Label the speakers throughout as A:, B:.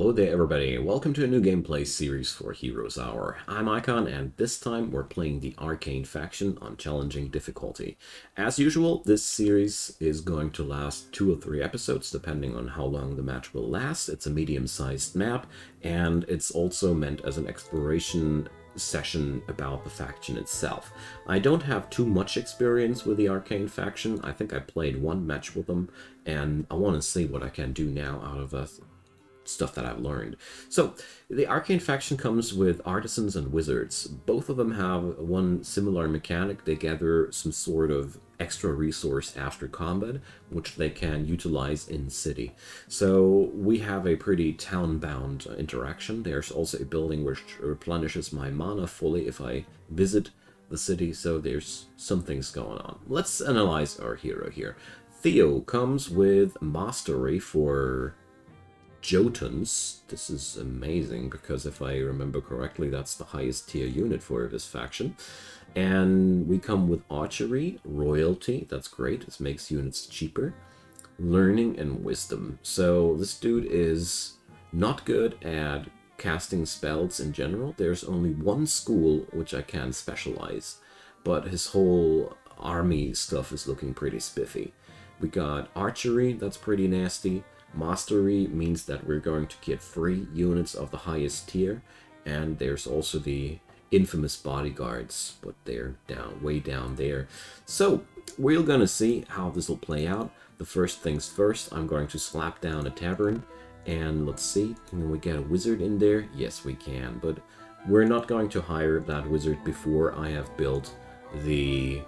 A: Hello there everybody, welcome to a new gameplay series for Heroes Hour. I'm Icon and this time we're playing the Arcane faction on challenging difficulty. As usual, this series is going to last 2 or 3 episodes depending on how long the match will last. It's a medium-sized map and it's also meant as an exploration session about the faction itself. I don't have too much experience with the Arcane faction. I think I played 1 match with them and I want to see what I can do now out of the stuff that I've learned. So, the Arcane faction comes with artisans and wizards. Both of them have one similar mechanic. They gather some sort of extra resource after combat, which they can utilize in city. So, we have a pretty town-bound interaction. There's also a building which replenishes my mana fully if I visit the city, so there's some things going on. Let's analyze our hero here. Theo comes with Mastery for Jotuns. This is amazing because if I remember correctly, that's the highest tier unit for this faction. And we come with Archery, Royalty, that's great, this makes units cheaper. Learning and Wisdom. So this dude is not good at casting spells in general. There's only one school which I can specialize, but his whole army stuff is looking pretty spiffy. We got Archery, that's pretty nasty. Mastery means that we're going to get free units of the highest tier, and there's also the infamous bodyguards, but they're down, way down there. So we're gonna see how this will play out. The first things first, I'm going to slap down a tavern, and let's see, can we get a wizard in there? Yes, we can, but we're not going to hire that wizard before I have built the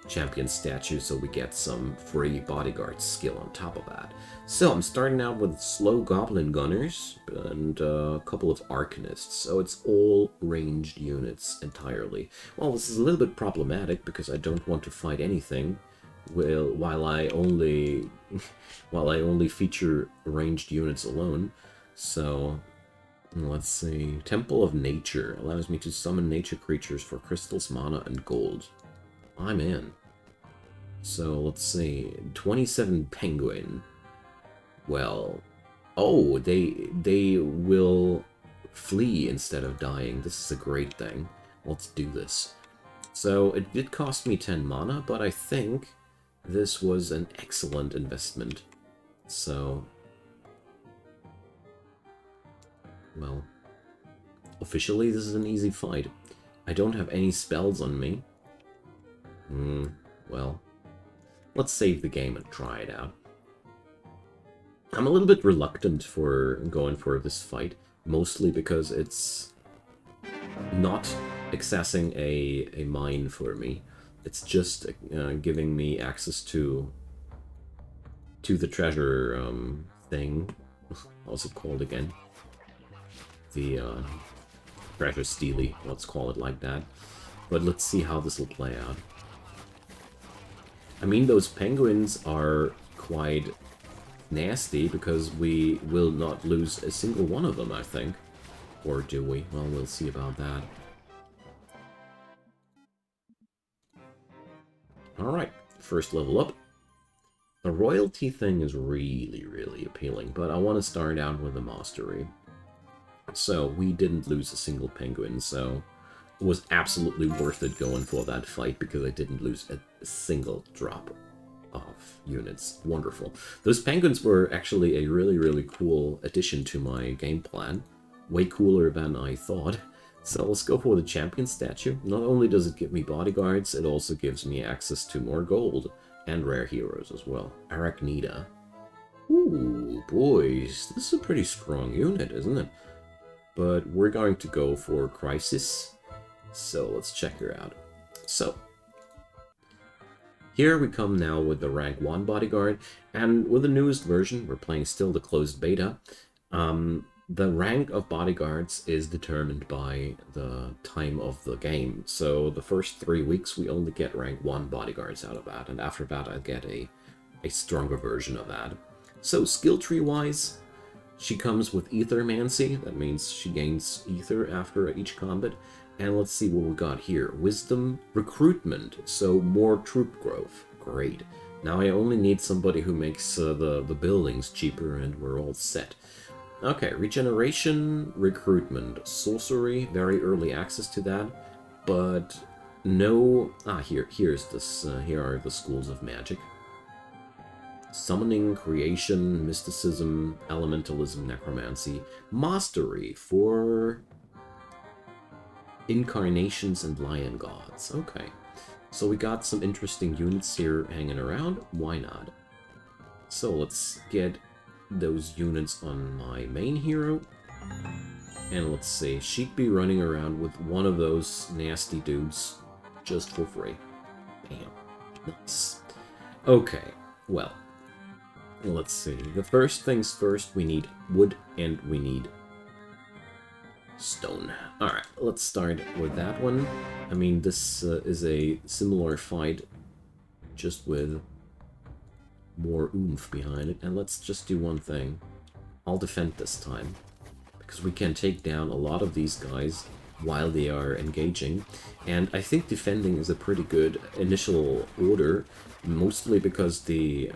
A: champion statue, so we get some free bodyguard skill on top of that. So I'm starting out with slow goblin gunners and a couple of arcanists, so it's all ranged units entirely. Well, this is a little bit problematic because I don't want to fight anything while I only feature ranged units alone. So let's see. Temple of Nature allows me to summon nature creatures for crystals, mana, and gold. I'm in. So let's see, 27 penguin. Well, oh, they will flee instead of dying. This is a great thing. Let's do this. So it did cost me 10 mana, but I think this was an excellent investment. So, well, officially this is an easy fight. I don't have any spells on me. Well, let's save the game and try it out. I'm a little bit reluctant for going for this fight, mostly because it's not accessing a mine for me. It's just giving me access to the treasure thing. What's it called again? The treasure stealy, let's call it like that. But let's see how this will play out. I mean, those penguins are quite nasty because we will not lose a single one of them, I think. Or do we? Well, we'll see about that. Alright, first level up. The royalty thing is really, really appealing, but I want to start out with the mastery. So, we didn't lose a single penguin, so it was absolutely worth it going for that fight because I didn't lose a single drop of units. Wonderful. Those penguins were actually a really, really cool addition to my game plan. Way cooler than I thought. So let's go for the champion statue. Not only does it give me bodyguards, it also gives me access to more gold and rare heroes as well. Arachnida. Ooh, boys, this is a pretty strong unit, isn't it? But we're going to go for Crisis. So let's check her out. So, here we come now with the rank 1 bodyguard, and with the newest version, we're playing still the closed beta, the rank of bodyguards is determined by the time of the game. So the first 3 weeks we only get rank 1 bodyguards out of that, and after that I get a stronger version of that. So skill tree wise, she comes with Ethermancy, that means she gains ether after each combat. And let's see what we got here. Wisdom, recruitment, so more troop growth. Great. Now I only need somebody who makes the buildings cheaper and we're all set. Okay, regeneration, recruitment, sorcery, very early access to that, but no. Here's this. Here are the schools of magic: summoning, creation, mysticism, elementalism, necromancy, mastery for incarnations and lion gods. Okay, so we got some interesting units here hanging around. Why not? So let's get those units on my main hero. And let's see, she'd be running around with one of those nasty dudes just for free. Bam. Nice. Okay, well, let's see. The first things first, we need wood and we need stone. Alright, let's start with that one. I mean, this is a similar fight, just with more oomph behind it. And let's just do one thing. I'll defend this time, because we can take down a lot of these guys while they are engaging. And I think defending is a pretty good initial order, mostly because the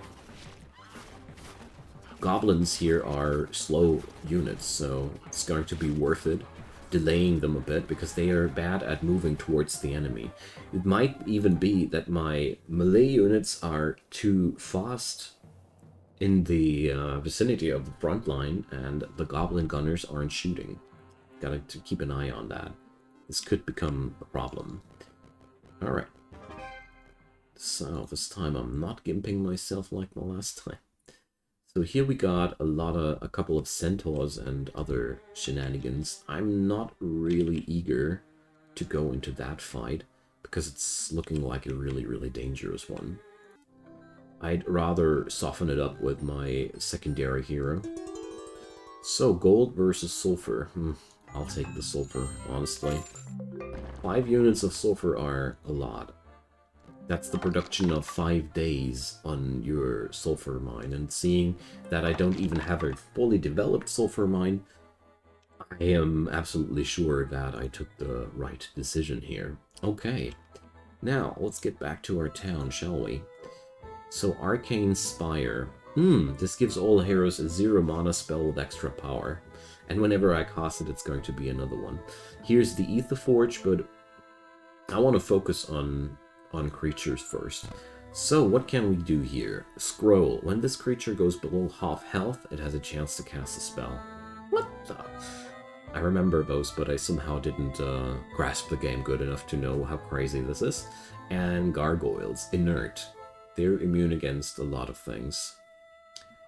A: goblins here are slow units, so it's going to be worth it delaying them a bit, because they are bad at moving towards the enemy. It might even be that my melee units are too fast in the vicinity of the front line, and the goblin gunners aren't shooting. Gotta to keep an eye on that. This could become a problem. Alright. So this time I'm not gimping myself like the last time. So here we got a couple of centaurs and other shenanigans. I'm not really eager to go into that fight, because it's looking like a really, really dangerous one. I'd rather soften it up with my secondary hero. So, gold versus sulfur. I'll take the sulfur, honestly. 5 units of sulfur are a lot. That's the production of 5 days on your sulfur mine. And seeing that I don't even have a fully developed sulfur mine, I am absolutely sure that I took the right decision here. Okay, now let's get back to our town, shall we? So, Arcane Spire. This gives all heroes a 0 mana spell with extra power. And whenever I cast it, it's going to be another one. Here's the Ether Forge, but I want to focus on creatures first. So, what can we do here? Scroll. When this creature goes below half health, it has a chance to cast a spell. What the? I remember those, but I somehow didn't grasp the game good enough to know how crazy this is. And Gargoyles. Inert. They're immune against a lot of things.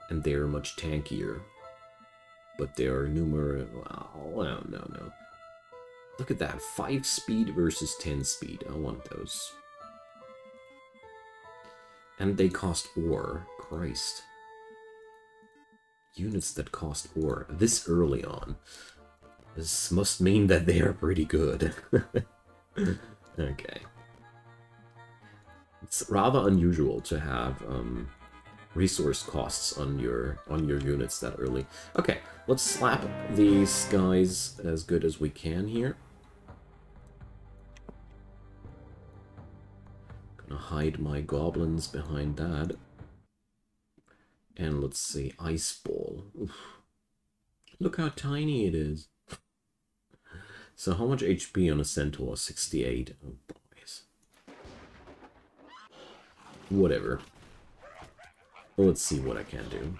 A: And they're much tankier. But they're numerous... Well, no. Look at that. 5 speed versus 10 speed. I want those. And they cost ore. Christ. Units that cost ore this early on. This must mean that they are pretty good. Okay. It's rather unusual to have resource costs on your units that early. Okay, let's slap these guys as good as we can here. Gonna hide my goblins behind that. And let's see, Ice Ball. Oof. Look how tiny it is. So how much HP on a centaur? 68. Oh, boys. Whatever. Let's see what I can do.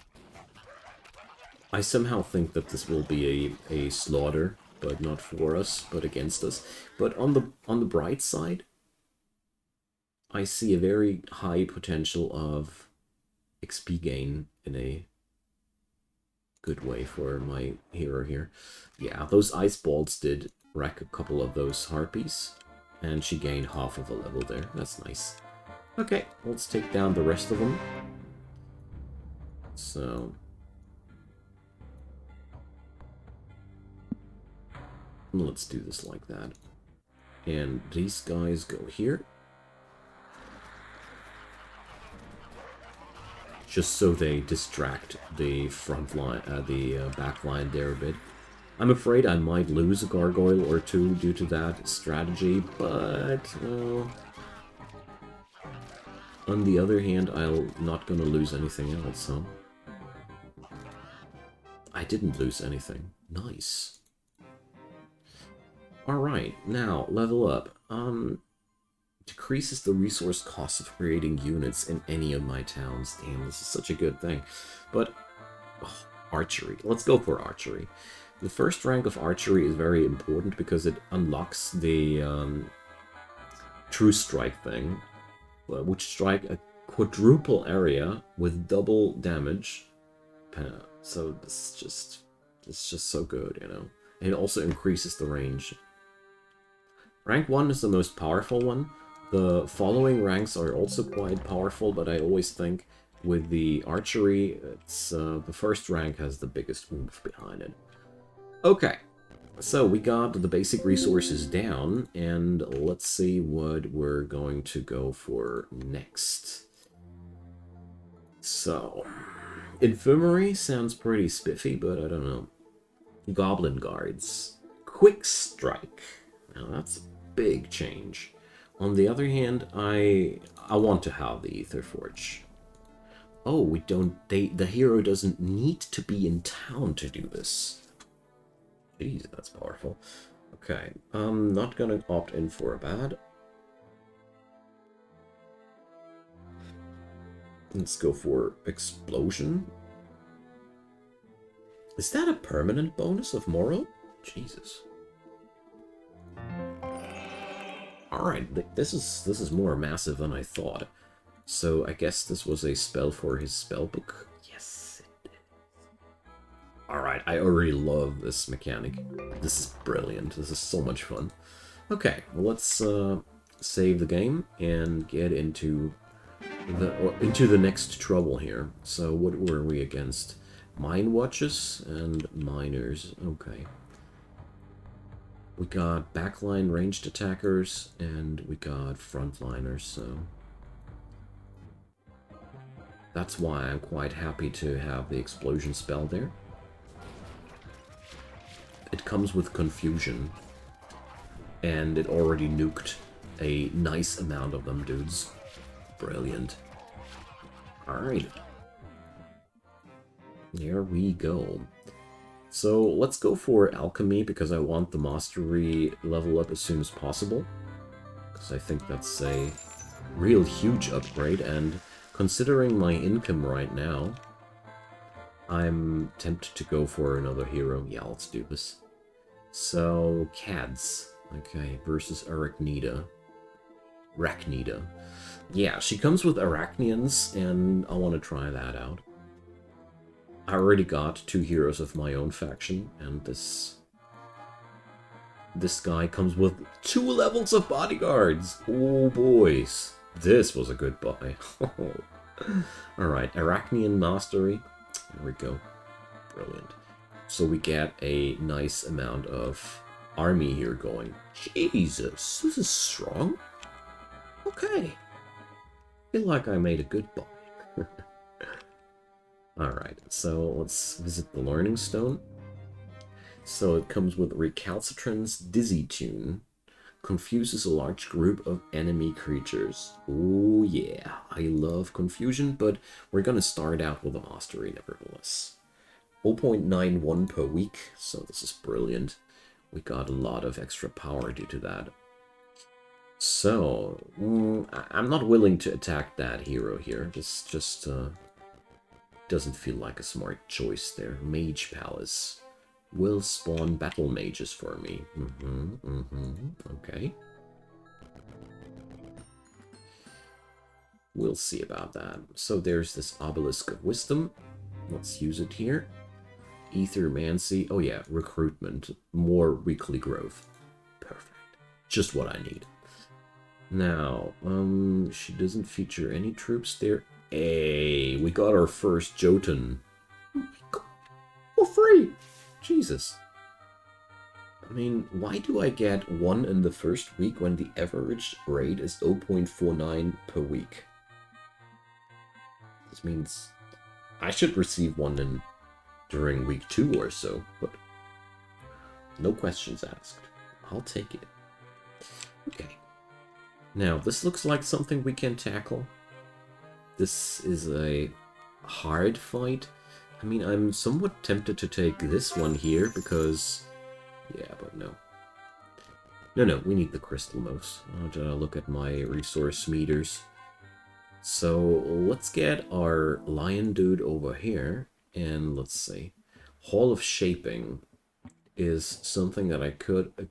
A: I somehow think that this will be a slaughter, but not for us, but against us. But on the bright side, I see a very high potential of XP gain in a good way for my hero here. Yeah, those ice balls did wreck a couple of those harpies, and she gained half of a level there. That's nice. Okay, let's take down the rest of them. So... let's do this like that. And these guys go here. Just so they distract the front line, the back line there a bit. I'm afraid I might lose a gargoyle or two due to that strategy, but on the other hand, I'm not gonna lose anything else, so I didn't lose anything. Nice. Alright, now, level up. Decreases the resource cost of creating units in any of my towns. Damn, this is such a good thing. But, archery. Let's go for archery. The first rank of archery is very important because it unlocks the true strike thing, which strike a quadruple area with double damage. So this is just so good, you know. And it also increases the range. Rank 1 is the most powerful one. The following ranks are also quite powerful, but I always think with the archery, it's the first rank has the biggest oomph behind it. Okay, so we got the basic resources down, and let's see what we're going to go for next. So, Infirmary sounds pretty spiffy, but I don't know. Goblin Guards. Quick Strike. Now that's a big change. On the other hand, I want to have the Ether Forge. Oh, we don't. The hero doesn't need to be in town to do this. Jeez, that's powerful. Okay, I'm not gonna opt in for a bad. Let's go for Explosion. Is that a permanent bonus of Moral? Jesus. Alright, this is more massive than I thought. So I guess this was a spell for his spellbook. Yes, it is. Alright, I already love this mechanic. This is brilliant. This is so much fun. Okay, well, let's save the game and get into the next trouble here. So what were we against? Mine Watches and Miners. Okay. We got backline ranged attackers, and we got frontliners, so... That's why I'm quite happy to have the explosion spell there. It comes with confusion, and it already nuked a nice amount of them, dudes. Brilliant. Alright. There we go. So let's go for Alchemy, because I want the Mastery level up as soon as possible. Because I think that's a real huge upgrade, and considering my income right now, I'm tempted to go for another hero. Yeah, let's do this. So, Cads. Okay, versus Arachnida. Yeah, she comes with Arachnians, and I want to try that out. I already got 2 heroes of my own faction, and this guy comes with 2 levels of bodyguards. Oh, boys. This was a good buy. Alright, Arachnian Mastery. There we go. Brilliant. So we get a nice amount of army here going. Jesus, this is strong. Okay. I feel like I made a good buy. Alright, so let's visit the Learning Stone. So it comes with Recalcitrant's Dizzy Tune. Confuses a large group of enemy creatures. Oh yeah, I love confusion, but we're gonna start out with a mastery nevertheless. 0.91 per week, so this is brilliant. We got a lot of extra power due to that. So, I'm not willing to attack that hero here. This just doesn't feel like a smart choice there. Mage Palace will spawn battle mages for me. Okay. We'll see about that. So there's this Obelisk of Wisdom. Let's use it here. Ethermancy. Oh yeah, recruitment. More weekly growth. Perfect. Just what I need. Now, she doesn't feature any troops there. Hey, we got our first Jotun. For free! Jesus. I mean, why do I get 1 in the first week when the average rate is 0.49 per week? This means I should receive 1 during week 2 or so, but no questions asked. I'll take it. Okay. Now, this looks like something we can tackle. This is a hard fight. I mean, I'm somewhat tempted to take this one here because... Yeah, but no. No, we need the crystal most. I'll look at my resource meters. So let's get our lion dude over here, and let's see. Hall of Shaping is something that I could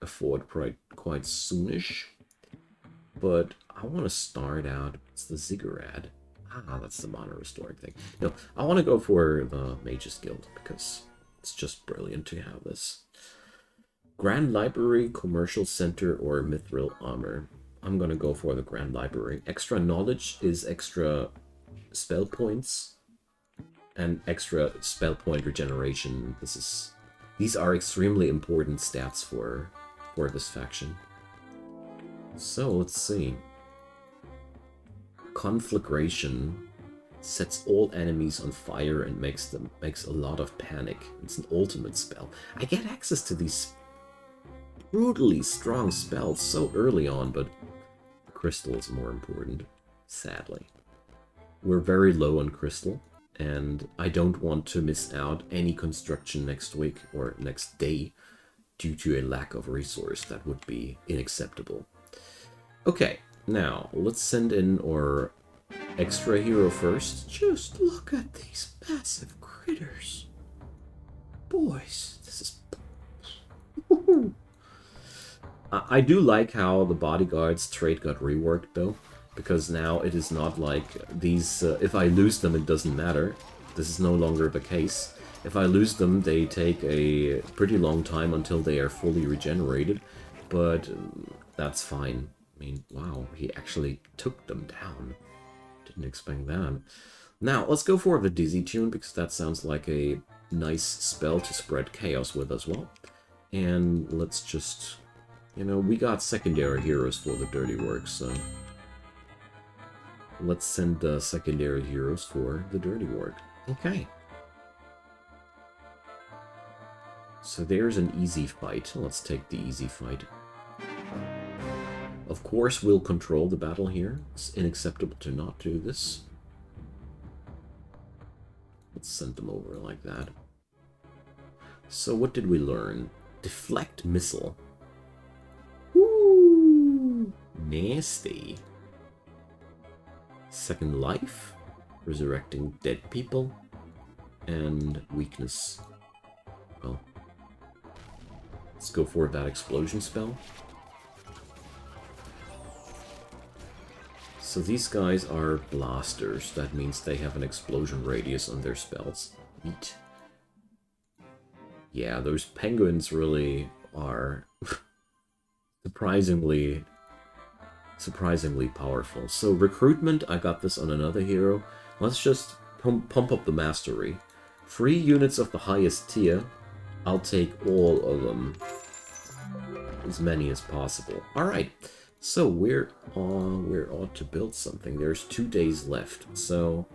A: afford quite soonish, but I want to start out. It's the Ziggurat. Ah, that's the mana restoring thing. No, I want to go for the Mage's Guild because it's just brilliant to have this. Grand Library, Commercial Center, or Mithril Armor. I'm gonna go for the Grand Library. Extra knowledge is extra spell points and extra spell point regeneration. These are extremely important stats for this faction. So let's see. Conflagration sets all enemies on fire and makes a lot of panic. It's an ultimate spell. I get access to these brutally strong spells so early on, but crystal is more important, sadly. We're very low on crystal, and I don't want to miss out any construction next week or next day due to a lack of resource. That would be unacceptable. Okay, now let's send in our extra hero first. Just look at these massive critters. Boys, this is... I do like how the bodyguard's trait got reworked, though, because now it is not like these... if I lose them, it doesn't matter. This is no longer the case. If I lose them, they take a pretty long time until they are fully regenerated, but that's fine. I mean, wow, he actually took them down. Didn't expect that. Now, let's go for the Dizzy Tune, because that sounds like a nice spell to spread chaos with as well. And let's just... You know, we got secondary heroes for the dirty work, so... Let's send the secondary heroes for the dirty work. Okay. So there's an easy fight. Let's take the easy fight. Of course, we'll control the battle here. It's unacceptable to not do this. Let's send them over like that. So what did we learn? Deflect missile. Ooh, nasty. Second life, resurrecting dead people, and weakness. Well, let's go for that explosion spell. So these guys are blasters. That means they have an explosion radius on their spells. Neat. Yeah, those penguins really are surprisingly powerful. So recruitment, I got this on another hero. Let's just pump up the mastery. 3 units of the highest tier. I'll take all of them. As many as possible. Alright, so we're ought to build something. There's 2 days left. So,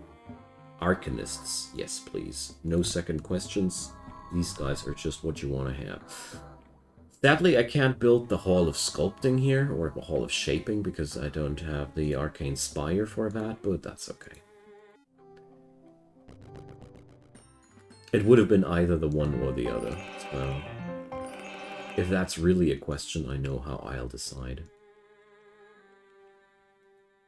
A: Arcanists, yes please. No second questions. These guys are just what you want to have. Sadly, I can't build the Hall of Sculpting here, or the Hall of Shaping, because I don't have the Arcane Spire for that, but that's okay. It would have been either the one or the other, so... If that's really a question, I know how I'll decide.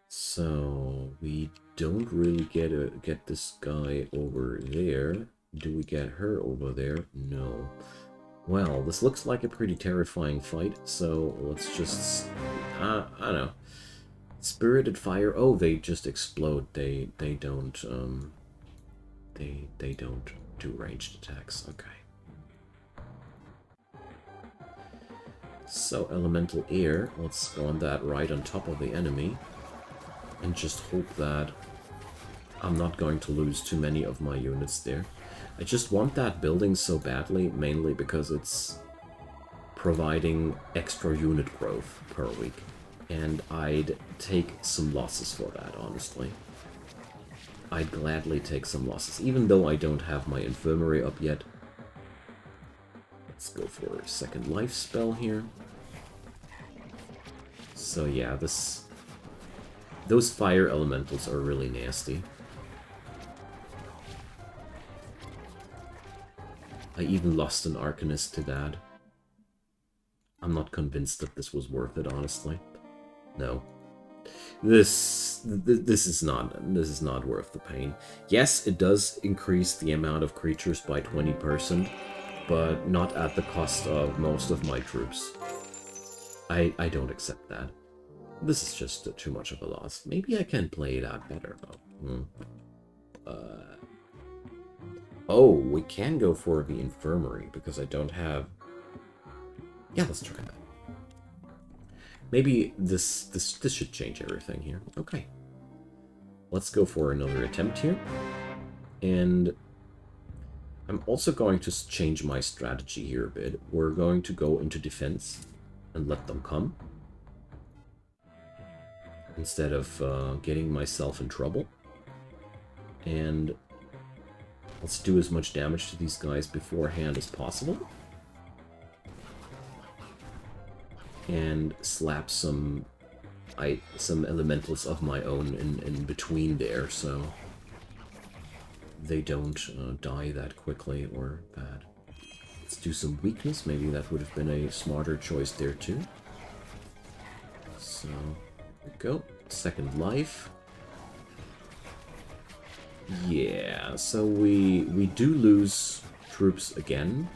A: So, we don't really get this guy over there. Do we get her over there? No. Well, this looks like a pretty terrifying fight, so let's just... I don't know. Spirited Fire... Oh, they just explode. They don't, They don't do ranged attacks. Okay. So, Elemental Air. Let's spawn that right on top of the enemy. And just hope that I'm not going to lose too many of my units there. I just want that building so badly, mainly because it's providing extra unit growth per week. And I'd take some losses for that, honestly. I'd gladly take some losses, even though I don't have my infirmary up yet. Let's go for a second life spell here. So yeah, those fire elementals are really nasty. I even lost an Arcanist to that. I'm not convinced that this was worth it, honestly. No. This is not worth the pain. Yes, it does increase the amount of creatures by 20%, but not at the cost of most of my troops. I don't accept that. This is just too much of a loss. Maybe I can play it out better, though. Oh, we can go for the infirmary, because I don't have... Yeah, let's try that. Maybe this should change everything here. Okay. Let's go for another attempt here. And I'm also going to change my strategy here a bit. We're going to go into defense and let them come, instead of getting myself in trouble. And let's do as much damage to these guys beforehand as possible. And slap some elementals of my own in between there, so they don't die that quickly or bad. Let's do some weakness. Maybe that would have been a smarter choice there too. So, there we go. Second life. Yeah, so we do lose troops again,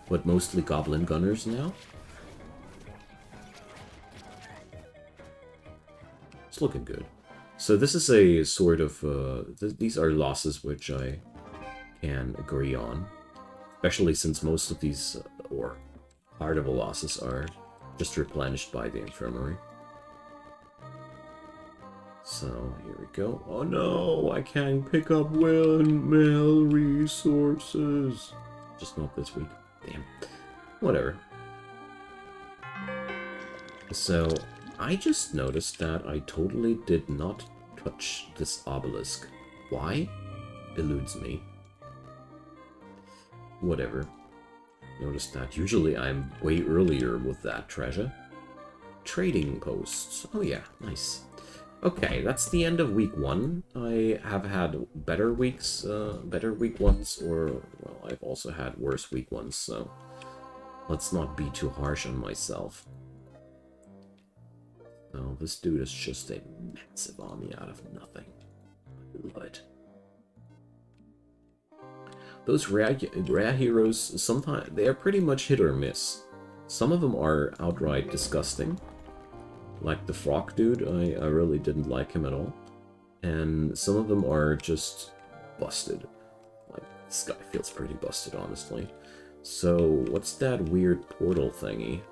A: but mostly goblin gunners now. It's looking good. So this is a sort of... these are losses which I can agree on. Especially since most of these, or part of the losses, are just replenished by the infirmary. So, here we go. Oh no, I can't pick up windmill resources. Just not this week. Damn. Whatever. So... I just noticed that I totally did not touch this obelisk. Why? Eludes me. Whatever. Noticed that. Usually I'm way earlier with that treasure. Trading posts. Oh yeah, nice. Okay, that's the end of week 1. I have had better weeks, better week 1s, or, well, I've also had worse week 1s, so let's not be too harsh on myself. Oh, this dude is just a massive army out of nothing. I love it. Those rare heroes, sometimes they are pretty much hit or miss. Some of them are outright disgusting. Like the frog dude, I really didn't like him at all. And some of them are just busted. Like, this guy feels pretty busted, honestly. So, what's that weird portal thingy?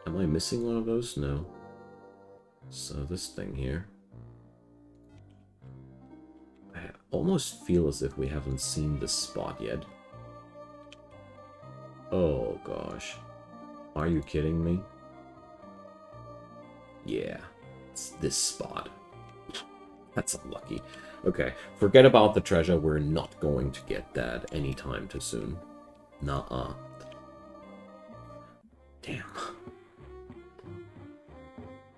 A: Am I missing one of those? No. So this thing here. I almost feel as if we haven't seen this spot yet. Oh gosh. Are you kidding me? Yeah. It's this spot. That's unlucky. Okay, forget about the treasure. We're not going to get that anytime too soon. Nuh-uh. Damn.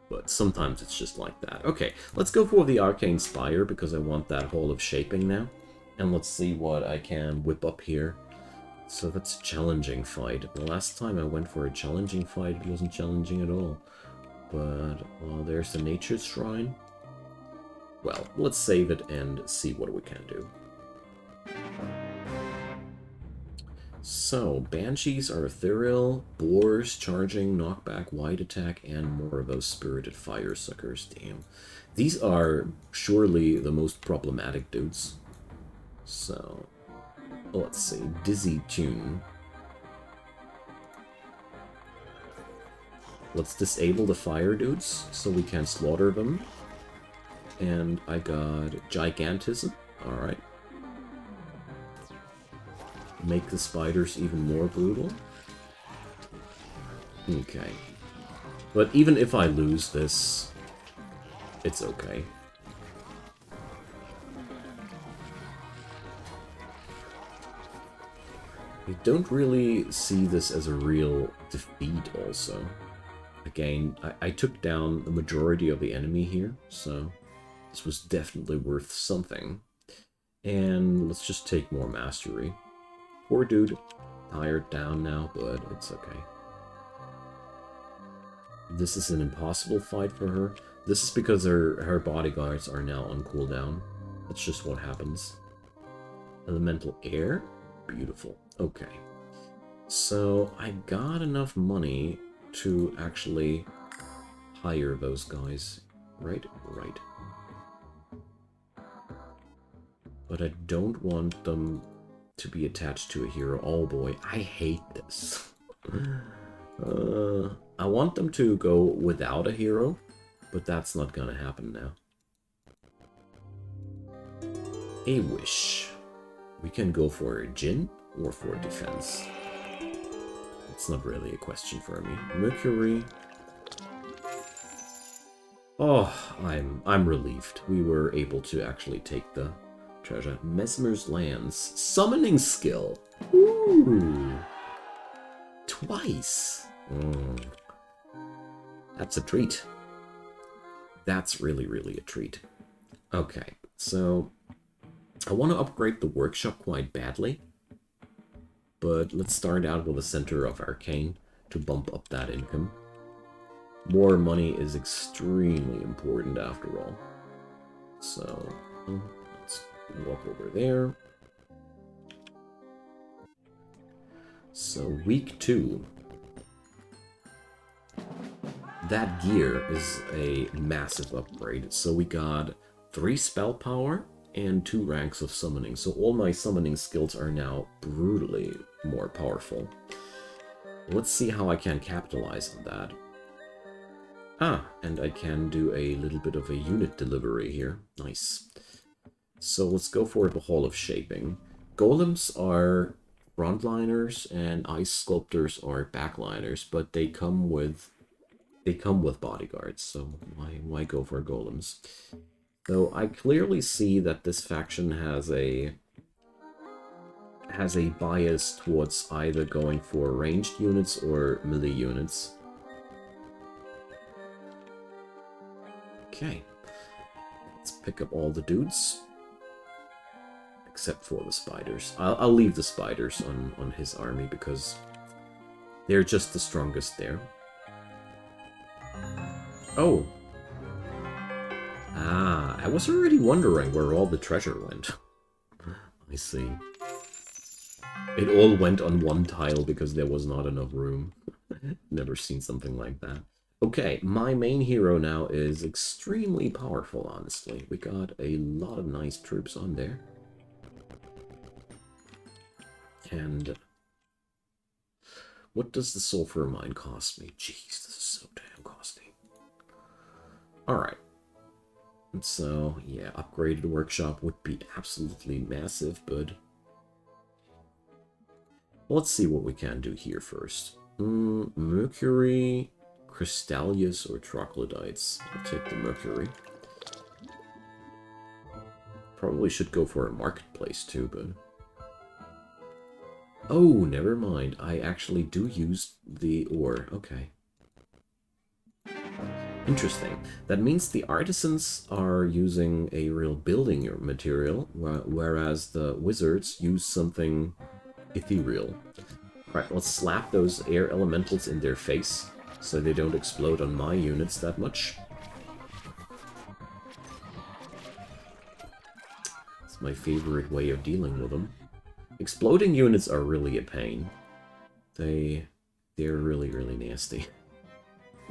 A: But sometimes it's just like that. Okay, let's go for the Arcane Spire, because I want that Hall of Shaping now. And let's see what I can whip up here. So that's a challenging fight. The last time I went for a challenging fight, it wasn't challenging at all. But, well, there's the Nature Shrine. Well, let's save it and see what we can do. So, Banshees are ethereal, boars, charging, knockback, wide attack, and more of those spirited fire suckers. Damn. These are surely the most problematic dudes. So, let's see. Dizzy Tune. Let's disable the fire dudes so we can slaughter them. And I got Gigantism. Alright. Make the spiders even more brutal. Okay. But even if I lose this, it's okay. I don't really see this as a real defeat also. Again, I took down the majority of the enemy here, so this was definitely worth something. And let's just take more mastery. Poor dude. Tired down now, but it's okay. This is an impossible fight for her. This is because her bodyguards are now on cooldown. That's just what happens. Elemental air? Beautiful. Okay. So I got enough money to actually hire those guys. Right? Right. But I don't want them to be attached to a hero. Oh boy, I hate this. I want them to go without a hero, but that's not gonna happen now. A wish. We can go for a Jin or for defense. It's not really a question for me. Mercury. Oh, I'm relieved. We were able to actually take the treasure. Mesmer's Lands. Summoning skill. Ooh. Twice. That's a treat. That's really, really a treat. Okay, so I want to upgrade the workshop quite badly. But let's start out with the Center of Arcane to bump up that income. More money is extremely important after all. So, let's walk over there. So, week 2. That gear is a massive upgrade. So we got 3 spell power and 2 ranks of summoning. So all my summoning skills are now brutally more powerful. Let's see how I can capitalize on that. Ah, and I can do a little bit of a unit delivery here. Nice. So let's go for the Hall of Shaping. Golems are frontliners and ice sculptors are backliners, but they come with bodyguards, so why go for golems? Though I clearly see that this faction has a bias towards either going for ranged units or melee units. Okay. Let's pick up all the dudes. Except for the spiders. I'll leave the spiders on his army because they're just the strongest there. Oh. Ah, I was already wondering where all the treasure went. I see. It all went on one tile because there was not enough room. Never seen something like that. Okay, my main hero now is extremely powerful, honestly. We got a lot of nice troops on there. And what does the sulfur mine cost me? Jeez, this is so damn costly. Alright. So, yeah, upgraded workshop would be absolutely massive, but let's see what we can do here first. Mercury, Crystallius, or Troglodytes. I'll take the Mercury. Probably should go for a marketplace too, but... Oh, never mind. I actually do use the ore. Okay. Interesting. That means the artisans are using a real building material, whereas the wizards use something ethereal. Alright, let's slap those air elementals in their face, so they don't explode on my units that much. It's my favorite way of dealing with them. Exploding units are really a pain. They're really, really nasty.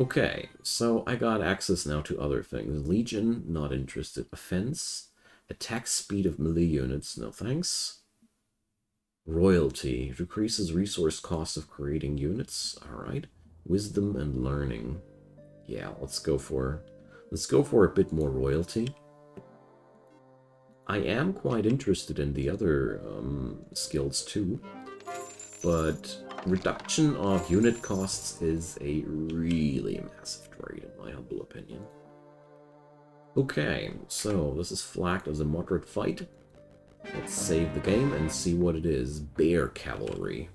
A: Okay, so I got access now to other things. Legion, not interested. Offense. Attack speed of melee units, no thanks. Royalty. Decreases resource cost of creating units. Alright. Wisdom and learning. Yeah, let's go for a bit more royalty. I am quite interested in the other skills too, but reduction of unit costs is a really massive trade in my humble opinion. Okay, so this is flagged as a moderate fight. Let's save the game and see what it is. Bear Cavalry.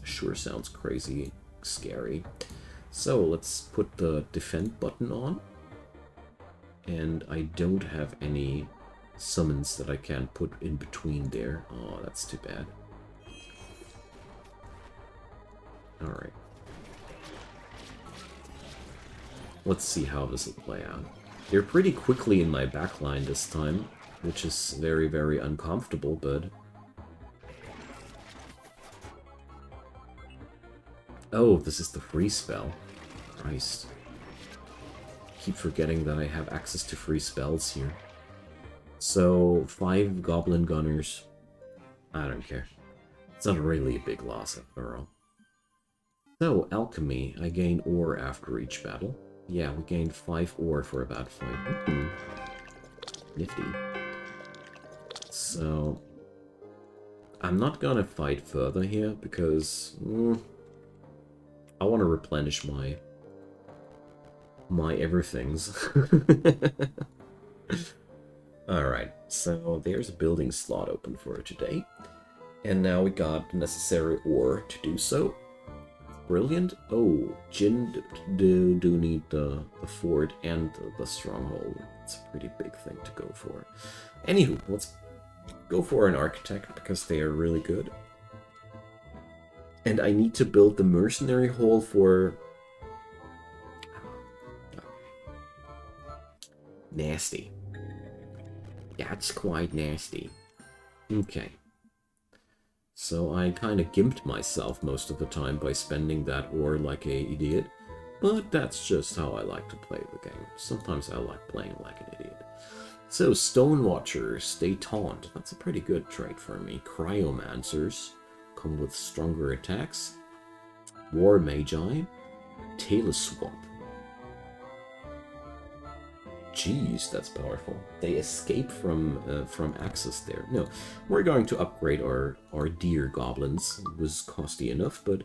A: Sure sounds crazy scary. So let's put the defend button on. And I don't have any summons that I can put in between there. Oh, that's too bad. Alright. Let's see how this will play out. They're pretty quickly in my backline this time, which is very, very uncomfortable, but... Oh, this is the free spell. Christ. Keep forgetting that I have access to free spells here. So, 5 Goblin Gunners. I don't care. It's not really a big loss after all. So, Alchemy. I gain ore after each battle. Yeah, we gained 5 ore for about 5. Nifty. So, I'm not gonna fight further here because I want to replenish my everythings. Alright, so there's a building slot open for today. And now we got the necessary ore to do so. Brilliant. Oh, Jin do need the fort and the stronghold. It's a pretty big thing to go for. Anywho, let's go for an architect because they are really good. And I need to build the mercenary hall for... Nasty. That's quite nasty. Okay. So I kind of gimped myself most of the time by spending that ore like a idiot. But that's just how I like to play the game. Sometimes I like playing like an idiot. So, Stone Watchers, they taunt. That's a pretty good trait for me. Cryomancers come with stronger attacks. War Magi. Teleswap. Jeez, that's powerful. They escape from access there. No, we're going to upgrade our dear goblins. It was costly enough, but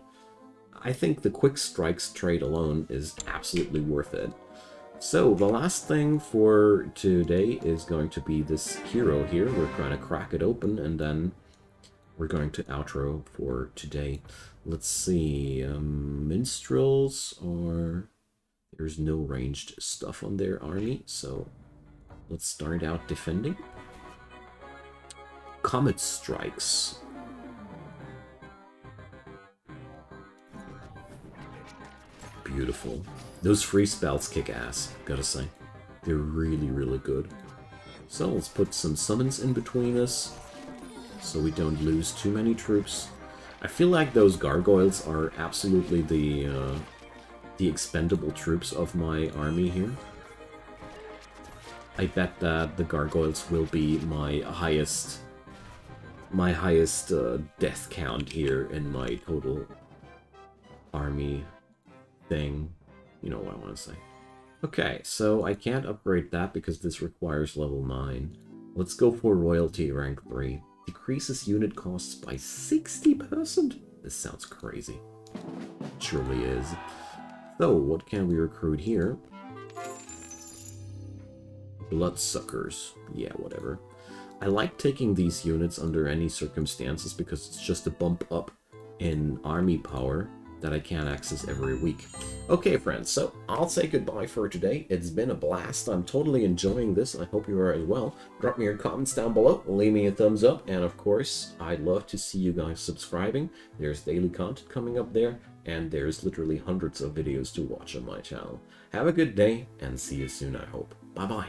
A: I think the quick strikes trait alone is absolutely worth it. So the last thing for today is going to be this hero here. We're going to crack it open and then we're going to outro for today. Let's see, minstrels or... There's no ranged stuff on their army, so let's start out defending. Comet Strikes. Beautiful. Those free spells kick ass, gotta say. They're really, really good. So let's put some summons in between us, so we don't lose too many troops. I feel like those gargoyles are absolutely the expendable troops of my army here. I bet that the gargoyles will be my highest death count here in my total army thing. You know what I want to say. Okay, so I can't upgrade that because this requires level 9. Let's go for royalty rank 3. Decreases unit costs by 60%? This sounds crazy. It surely is. So, what can we recruit here? Bloodsuckers. Yeah, whatever. I like taking these units under any circumstances because it's just a bump up in army power that I can't access every week. Okay, friends, so I'll say goodbye for today. It's been a blast. I'm totally enjoying this. I hope you are as well. Drop me your comments down below. Leave me a thumbs up. And of course, I'd love to see you guys subscribing. There's daily content coming up there. And there's literally hundreds of videos to watch on my channel. Have a good day, and see you soon, I hope. Bye-bye.